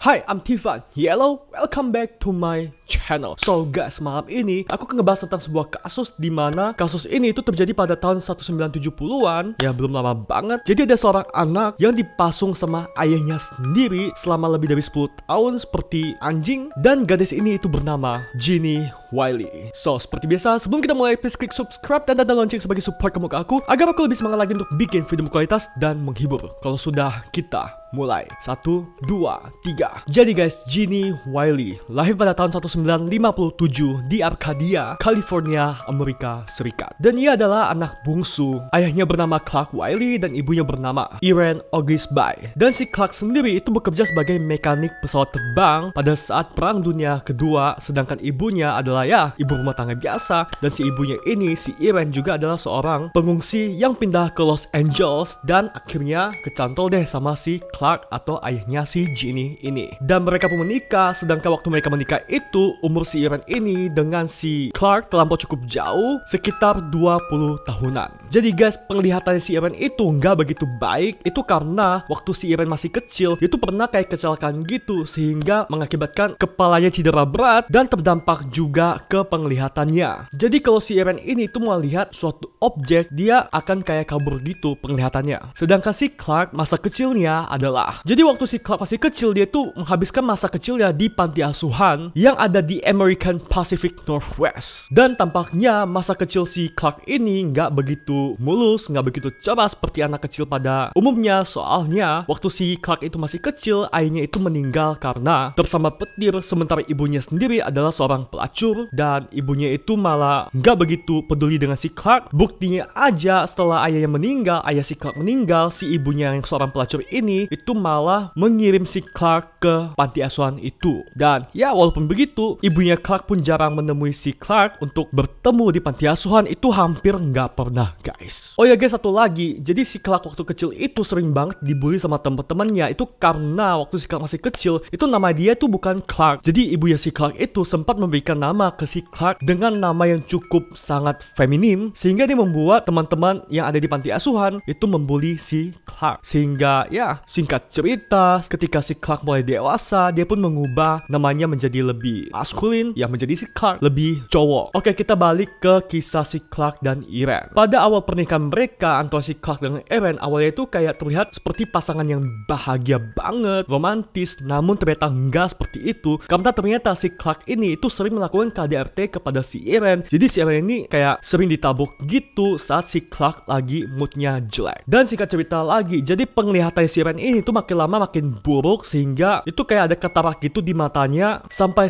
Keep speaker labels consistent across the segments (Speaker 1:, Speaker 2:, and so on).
Speaker 1: Hi, I'm Tivan. Hello, welcome back to my channel. So guys, malam ini aku akan ngebahas tentang sebuah kasus di mana kasus ini itu terjadi pada tahun 1970-an. Ya, belum lama banget. Jadi ada seorang anak yang dipasung sama ayahnya sendiri selama lebih dari 10 tahun seperti anjing. Dan gadis ini itu bernama Ginny Wiley. So, seperti biasa, sebelum kita mulai, please klik subscribe dan tanda lonceng sebagai support kamu ke aku agar aku lebih semangat lagi untuk bikin video berkualitas dan menghibur. Kalau sudah, kita mulai. 1, 2, 3. Jadi guys, Ginny Wiley lahir pada tahun 1957 di Arcadia, California, Amerika Serikat. Dan ia adalah anak bungsu. Ayahnya bernama Clark Wiley dan ibunya bernama Irene Auguste Bay. Dan si Clark sendiri itu bekerja sebagai mekanik pesawat terbang pada saat Perang Dunia Kedua, sedangkan ibunya adalah ya ibu rumah tangga biasa. Dan si ibunya ini, si Irene, juga adalah seorang pengungsi yang pindah ke Los Angeles dan akhirnya kecantol deh sama si Clark atau ayahnya si Ginny ini. Dan mereka pun menikah, sedangkan waktu mereka menikah itu umur si Irene ini dengan si Clark terlampau cukup jauh, sekitar 20 tahunan. Jadi guys, penglihatan si Irene itu nggak begitu baik. Itu karena waktu si Irene masih kecil, dia tuh pernah kayak kecelakaan gitu, sehingga mengakibatkan kepalanya cedera berat dan terdampak juga ke penglihatannya. Jadi kalau si Irene ini tuh mau lihat suatu objek, dia akan kayak kabur gitu penglihatannya. Sedangkan si Clark masa kecilnya adalah, jadi waktu si Clark masih kecil, dia tuh menghabiskan masa kecilnya di panti asuhan yang ada di American Pacific Northwest. Dan tampaknya masa kecil si Clark ini nggak begitu mulus, nggak begitu cerah seperti anak kecil pada umumnya. Soalnya waktu si Clark itu masih kecil, ayahnya itu meninggal karena tersambar petir, sementara ibunya sendiri adalah seorang pelacur. Dan ibunya itu malah nggak begitu peduli dengan si Clark. Buktinya aja, setelah ayahnya meninggal, ayah si Clark meninggal, si ibunya yang seorang pelacur ini itu malah mengirim si Clark ke panti asuhan itu. Dan ya, walaupun begitu, ibunya Clark pun jarang menemui si Clark untuk bertemu di panti asuhan. Itu hampir nggak pernah guys. Oh ya guys, satu lagi, jadi si Clark waktu kecil itu sering banget dibully sama teman-temannya. Itu karena waktu si Clark masih kecil, itu nama dia tuh bukan Clark. Jadi ibunya si Clark itu sempat memberikan nama ke si Clark dengan nama yang cukup sangat feminim, sehingga dia membuat teman-teman yang ada di panti asuhan itu membuli si Clark. Sehingga ya, singkat cerita, ketika si Clark mulai dewasa, dia pun mengubah namanya menjadi lebih maskulin, ya menjadi si Clark lebih cowok. Oke, kita balik ke kisah si Clark dan Irene. Pada awal pernikahan mereka antara si Clark dengan Irene, awalnya itu kayak terlihat seperti pasangan yang bahagia banget, romantis, namun ternyata enggak seperti itu, karena ternyata si Clark ini itu sering melakukan KDRT kepada si Irene. Jadi si Irene ini kayak sering ditabuk gitu saat si Clark lagi moodnya jelek. Dan singkat cerita lagi, jadi penglihatan si Irene ini tuh makin lama makin buruk, sehingga itu kayak ada katarak gitu di matanya, sampai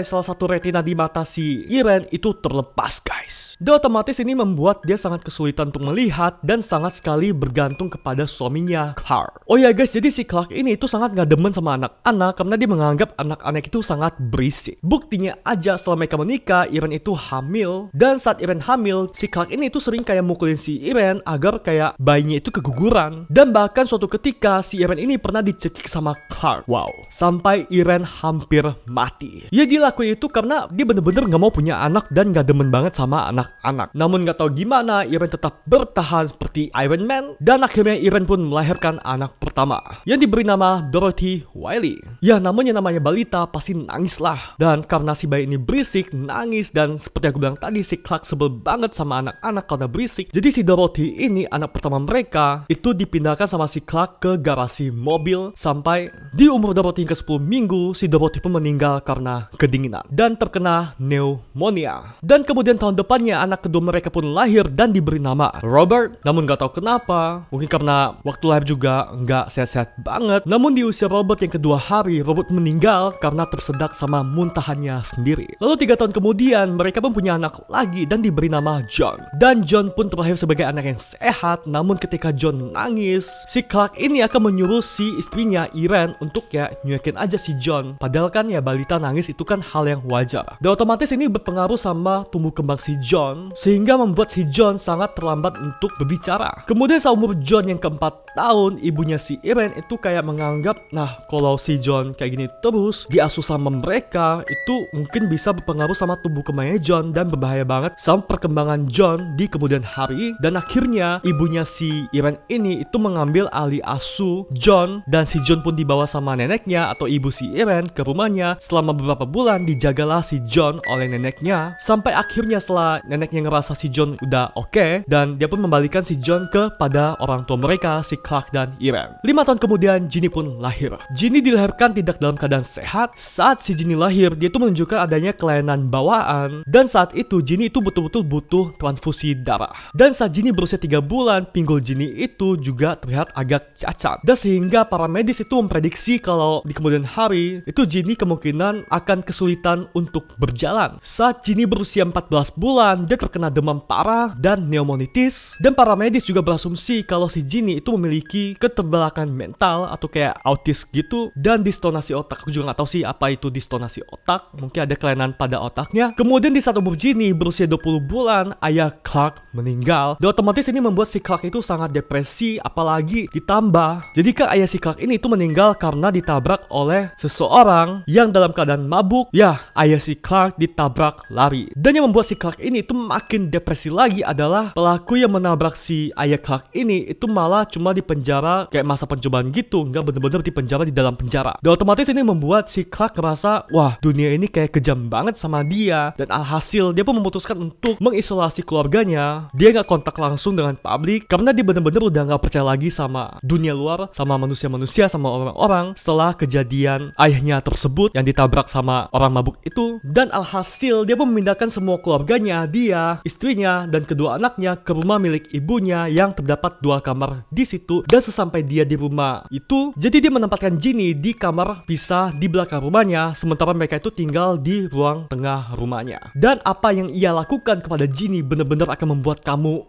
Speaker 1: salah satu retina di mata si Irene itu terlepas guys. Dan otomatis ini membuat dia sangat kesulitan untuk melihat dan sangat sekali bergantung kepada suaminya Clark. Oh ya guys, jadi si Clark ini itu sangat gak demen sama anak-anak karena dia menganggap anak-anak itu sangat berisik. Buktinya aja, setelah mereka menikah, Irene itu hamil. Dan saat Irene hamil, si Clark ini itu sering kayak mukulin si Irene agar kayak bayinya itu keguguran. Dan bahkan suatu ketika si Irene ini pernah dicekik sama Clark. Wow, sampai Irene hampir mati. Ya, dia lakuin itu karena dia bener-bener gak mau punya anak dan gak demen banget sama anak-anak. Namun gak tahu gimana, Irene tetap bertahan seperti Iron Man. Dan akhirnya Irene pun melahirkan anak pertama yang diberi nama Dorothy Wiley. Ya, namanya balita, pasti nangis lah. Dan karena si bayi ini berisik, nangis, dan seperti aku bilang tadi, si Clark sebel banget sama anak-anak karena berisik. Jadi si Dorothy ini, anak pertama mereka, itu dipindahkan sama si Clark ke garasi mobil. Sampai di umur Dorothy ke 10 minggu, si Dorothy pun meninggal karena kedinginan dan terkena pneumonia. Dan kemudian tahun depannya anak kedua mereka pun lahir dan diberi nama Robert. Namun gak tahu kenapa, mungkin karena waktu lahir juga nggak sehat-sehat banget. Namun di usia Robert yang kedua hari, Robert meninggal karena tersedak sama muntahannya sendiri. Lalu 3 tahun kemudian mereka pun punya anak lagi dan diberi nama John. Dan John pun terlahir sebagai anak yang sehat. Namun ketika John nangis, si Clark ini akan menyuruh si istrinya Irene untuk ya nyuekin aja si John. Padahal kan ya balita nangis itu kan hal yang wajar. Dan otomatis ini berpengaruh sama tumbuh kembang si John, sehingga membuat si John sangat terlambat untuk berbicara. Kemudian seumur John yang keempat tahun, ibunya si Irene itu kayak menganggap, nah kalau si John kayak gini terus diasuh sama mereka, itu mungkin bisa berpengaruh sama tumbuh kembangnya John dan berbahaya banget sama perkembangan John di kemudian hari. Dan akhirnya ibunya si Irene ini itu mengambil alih asuh John, dan si John pun dibawa sama neneknya atau ibu si Irene ke rumahnya. Selama beberapa bulan dijagalah si John oleh neneknya, sampai akhirnya setelah neneknya ngerasa si John udah oke, dan dia pun membalikan si John kepada orang tua mereka, si Clark dan Irene. 5 tahun kemudian Ginny pun lahir. Ginny dilahirkan tidak dalam keadaan sehat. Saat si Ginny lahir, dia itu menunjukkan adanya kelainan bawaan, dan saat itu Ginny itu betul-betul butuh transfusi darah. Dan saat Ginny berusia 3 bulan, pinggul Ginny itu juga terlihat agak cacat, dan sehingga para medis itu memprediksi kalau di kemudian hari itu Ginny kemungkinan akan kesulitan untuk berjalan. Saat Ginny berusia 14 bulan, dia terkena demam parah dan pneumonitis, dan para medis juga berasumsi kalau si Ginny itu memiliki keterbelakangan mental atau kayak autis gitu, dan distonasi otak. Aku juga nggak tahu sih apa itu distonasi otak, mungkin ada kelainan pada otaknya. Kemudian di saat umur Ginny berusia 20 bulan, ayah Clark meninggal, dan otomatis ini membuat si Clark itu sangat depresi, apalagi ditambah jadi kan ayah si Clark ini itu meninggal karena ditabrak oleh seseorang yang dalam keadaan mabuk. Ya, ayah si Clark ditabrak lari, dan yang membuat si Clark ini itu makin depresi lagi adalah pelaku yang menabrak si ayah Clark ini itu malah cuma di penjara kayak masa pencobaan gitu, nggak bener-bener di penjara, di dalam penjara. Dan otomatis ini membuat si Clark ngerasa wah dunia ini kayak kejam banget sama dia, dan alhasil dia pun memutuskan untuk mengisolasi keluarganya. Dia nggak kontak langsung dengan publik karena dia bener-bener udah nggak percaya lagi sama dunia luar, sama manusia-manusia, sama orang-orang setelah kejadian ayahnya tersebut yang ditabrak sama orang mabuk itu. Dan alhasil dia pun memindahkan semua keluarganya, dia, istrinya, dan kedua anaknya ke rumah milik ibunya yang terdapat 2 kamar di situ. Dan sesampai dia di rumah itu, jadi dia menempatkan Ginny di kamar pisah di belakang rumahnya, sementara mereka itu tinggal di ruang tengah rumahnya. Dan apa yang ia lakukan kepada Ginny benar-benar akan membuat kamu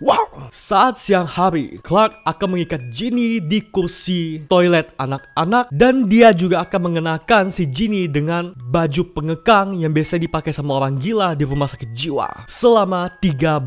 Speaker 1: wow. Saat siang hari, Clark akan mengikat Ginny di kursi toilet anak-anak, dan dia juga akan mengenakan si Ginny dengan baju pengekang yang biasa dipakai sama orang gila di rumah sakit jiwa selama 13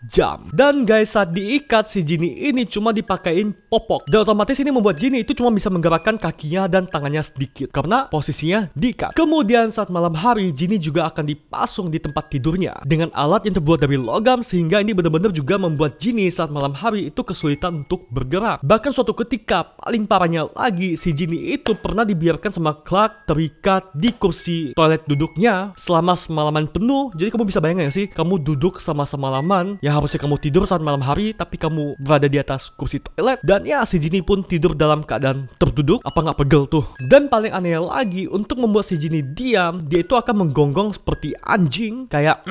Speaker 1: jam. Dan guys, saat diikat si Ginny ini cuma dipakein popok, dan otomatis ini membuat Ginny itu cuma bisa menggerakkan kakinya dan tangannya sedikit karena posisinya diikat. Kemudian saat malam hari, Ginny juga akan dipasung di tempat tidurnya dengan alat yang terbuat dari logam, sehingga ini benar-benar juga membuat Ginny saat malam hari itu kesulitan untuk bergerak. Bahkan suatu ketika, paling parahnya lagi, si Ginny itu pernah dibiarkan sama Clark terikat di kursi toilet duduknya selama semalaman penuh. Jadi kamu bisa bayangin gak sih, kamu duduk sama semalaman yang harusnya kamu tidur saat malam hari, tapi kamu berada di atas kursi toilet. Dan ya, si Ginny pun tidur dalam keadaan terduduk. Apa nggak pegel tuh? Dan paling aneh lagi, untuk membuat si Ginny diam, dia itu akan menggonggong seperti anjing, kayak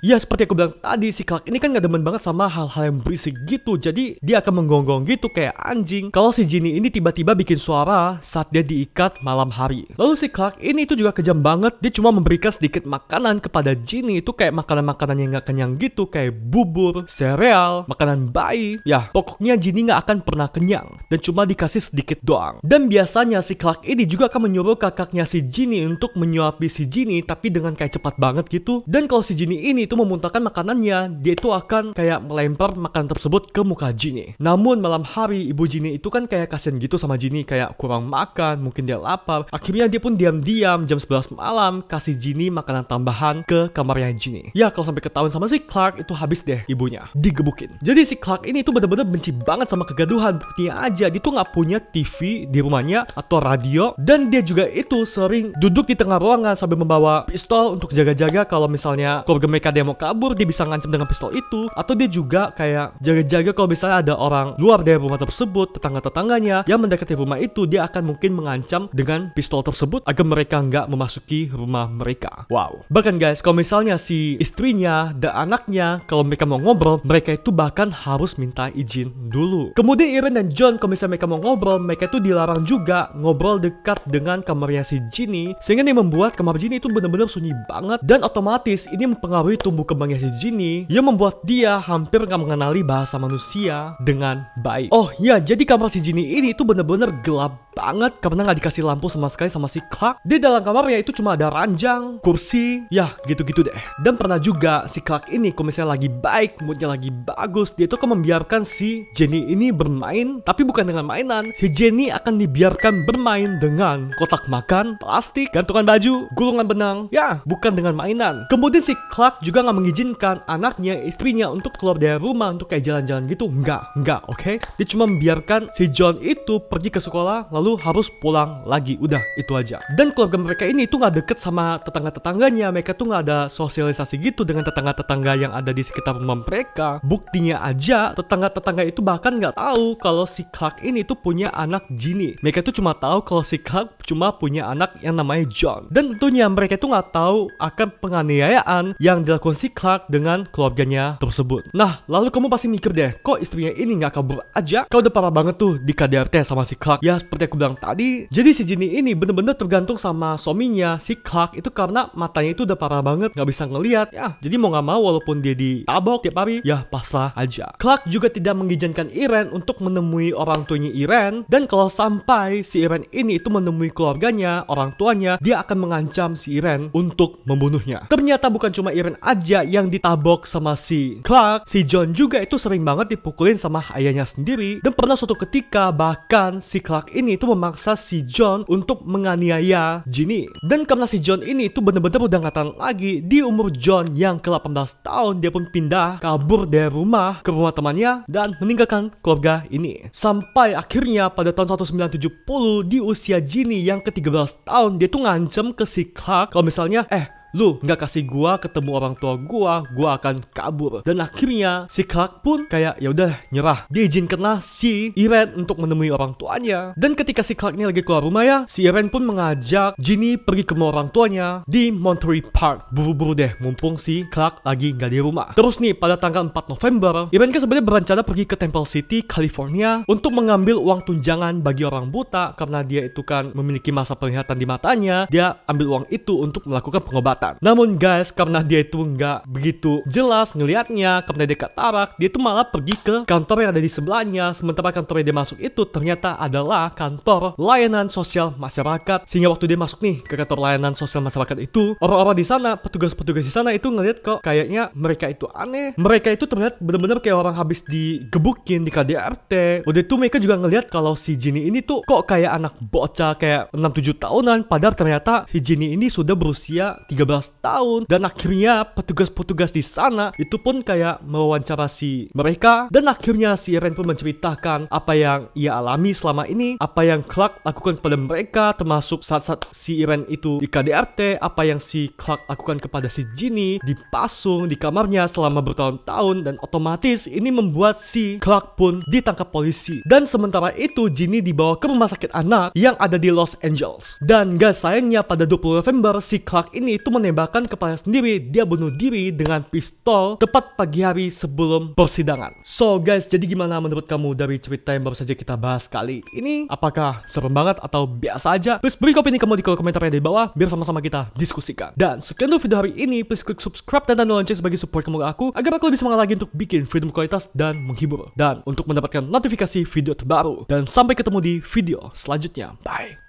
Speaker 1: ya seperti aku bilang tadi, si Clark ini kan gak demen banget sama hal-hal yang berisik gitu. Jadi dia akan menggonggong gitu kayak anjing kalau si Ginny ini tiba-tiba bikin suara saat dia diikat malam hari. Lalu si Clark ini itu juga kejam banget. Dia cuma memberikan sedikit makanan kepada Ginny, itu kayak makanan-makanan yang gak kenyang gitu, kayak bubur, sereal, makanan bayi. Ya pokoknya Ginny gak akan pernah kenyang, dan cuma dikasih sedikit doang. Dan biasanya si Clark ini juga akan menyuruh kakaknya si Ginny untuk menyuapi si Ginny, tapi dengan kayak cepat banget gitu. Dan kalau si Ginny ini itu memuntahkan makanannya, dia itu akan kayak melempar makanan tersebut ke muka Ginny. Namun malam hari, ibu Ginny itu kan kayak kasihan gitu sama Ginny, kayak kurang makan, mungkin dia lapar. Akhirnya dia pun diam-diam jam 11 malam kasih Ginny makanan tambahan ke kamarnya Ginny. Ya kalau sampai ketahuan sama si Clark, itu habis deh ibunya, digebukin. Jadi si Clark ini itu benar-benar benci banget sama kegaduhan. Buktinya aja, dia tuh nggak punya TV di rumahnya atau radio, dan dia juga itu sering duduk di tengah ruangan sambil membawa pistol untuk jaga-jaga kalau misalnya keluarga mereka dia mau kabur, dia bisa ngancam dengan pistol itu. Atau dia juga kayak jaga-jaga kalau misalnya ada orang luar dari rumah tersebut, tetangga-tetangganya yang mendekati rumah itu, dia akan mungkin mengancam dengan pistol tersebut agar mereka nggak memasuki rumah mereka. Wow. Bahkan guys, kalau misalnya si istrinya dan anaknya kalau mereka mau ngobrol, mereka itu bahkan harus minta izin dulu. Kemudian Irene dan John kalau misalnya mereka mau ngobrol, mereka itu dilarang juga ngobrol dekat dengan kamarnya si Ginny, sehingga ini membuat kamar Ginny itu benar-benar sunyi banget, dan otomatis ini mempengaruhi tumbuh kembangnya si Ginny yang membuat dia hampir nggak mengenali bahasa manusia dengan baik. Oh ya, jadi kamar si Ginny ini itu benar-benar gelap banget karena nggak dikasih lampu sama sekali sama si Clark. Di dalam kamarnya itu cuma ada ranjang, kursi, ya gitu-gitu deh. Dan pernah juga si Clark ini kalau misalnya lagi baik, moodnya lagi bagus, dia tuh akan membiarkan si Jenny ini bermain, tapi bukan dengan mainan. Si Jenny akan dibiarkan bermain dengan kotak makan, plastik, gantungan baju, gulungan benang, ya bukan dengan mainan. Kemudian si Clark juga nggak mengizinkan anaknya, istrinya untuk keluar dari rumah untuk kayak jalan-jalan gitu. Enggak, oke? Dia cuma membiarkan si John itu pergi ke sekolah lalu harus pulang lagi, udah itu aja. Dan keluarga mereka ini tuh nggak deket sama tetangga-tetangganya, mereka tuh nggak ada sosialisasi gitu dengan tetangga-tetangga yang ada di sekitar rumah mereka. Buktinya aja tetangga-tetangga itu bahkan nggak tahu kalau si Clark ini tuh punya anak Ginny. Mereka tuh cuma tahu kalau si Clark cuma punya anak yang namanya John. Dan tentunya mereka tuh nggak tahu akan penganiayaan yang dilakukan si Clark dengan keluarganya tersebut. Nah, lalu kamu pasti mikir deh, kok istrinya ini nggak kabur aja? Kau udah parah banget tuh di KDRT sama si Clark. Ya seperti aku bilang tadi, jadi si Ginny ini bener-bener tergantung sama suaminya si Clark itu karena matanya itu udah parah banget, nggak bisa ngelihat. Ya, jadi mau nggak mau walaupun dia ditabok tiap hari, ya pasrah aja. Clark juga tidak mengizinkan Irene untuk menemui orang tuanya Irene, dan kalau sampai si Irene ini itu menemui keluarganya, orang tuanya, dia akan mengancam si Irene untuk membunuhnya. Ternyata bukan cuma Irene aja yang ditabok sama si Clark, si John juga itu sering banget dipukulin sama ayahnya sendiri. Dan pernah suatu ketika bahkan si Clark ini itu memaksa si John untuk menganiaya Ginny. Dan karena si John ini itu bener-bener udah gak tahan lagi, di umur John yang ke-18 tahun dia pun pindah kabur dari rumah ke rumah temannya dan meninggalkan keluarga ini. Sampai akhirnya pada tahun 1970 di usia Ginny yang ke-13 tahun dia tuh ngancem ke si Clark kalau misalnya lu nggak kasih gua ketemu orang tua gua akan kabur. Dan akhirnya si Clark pun kayak ya udah nyerah. Dia izinkanlah si Irene untuk menemui orang tuanya. Dan ketika si Clark ini lagi keluar rumah ya, si Irene pun mengajak Ginny pergi ke rumah orang tuanya di Monterey Park. Buru-buru deh, mumpung si Clark lagi nggak di rumah. Terus nih pada tanggal 4 November, Irene kan sebenarnya berencana pergi ke Temple City, California untuk mengambil uang tunjangan bagi orang buta karena dia itu kan memiliki masa penglihatan di matanya. Dia ambil uang itu untuk melakukan pengobatan. Namun guys, karena dia itu nggak begitu jelas ngelihatnya, karena dia katarak, dia itu malah pergi ke kantor yang ada di sebelahnya. Sementara kantor yang dia masuk itu ternyata adalah kantor layanan sosial masyarakat. Sehingga waktu dia masuk nih ke kantor layanan sosial masyarakat itu, orang-orang di sana, petugas-petugas di sana itu ngelihat kok kayaknya mereka itu aneh. Mereka itu terlihat bener-bener kayak orang habis digebukin di KDRT. Udah itu mereka juga ngelihat kalau si Ginny ini tuh kok kayak anak bocah kayak 6-7 tahunan, padahal ternyata si Ginny ini sudah berusia 13 tahun. Dan akhirnya petugas-petugas di sana itu pun kayak mewawancara si mereka. Dan akhirnya si Irene pun menceritakan apa yang ia alami selama ini, apa yang Clark lakukan kepada mereka, termasuk saat-saat si Irene itu di KDRT, apa yang si Clark lakukan kepada si Ginny dipasung di kamarnya selama bertahun-tahun. Dan otomatis ini membuat si Clark pun ditangkap polisi. Dan sementara itu Ginny dibawa ke rumah sakit anak yang ada di Los Angeles. Dan guys, sayangnya pada 20 November si Clark ini itu menembakkan kepala sendiri. Dia bunuh diri dengan pistol tepat pagi hari sebelum persidangan. So guys, jadi gimana menurut kamu dari cerita yang baru saja kita bahas kali ini? Apakah serem banget atau biasa aja? Please beri opini kamu di kolom komentar yang di bawah biar sama-sama kita diskusikan. Dan sekian dulu video hari ini. Please klik subscribe dan tanda lonceng sebagai support kamu ke aku agar aku lebih semangat lagi untuk bikin video berkualitas dan menghibur, dan untuk mendapatkan notifikasi video terbaru. Dan sampai ketemu di video selanjutnya. Bye.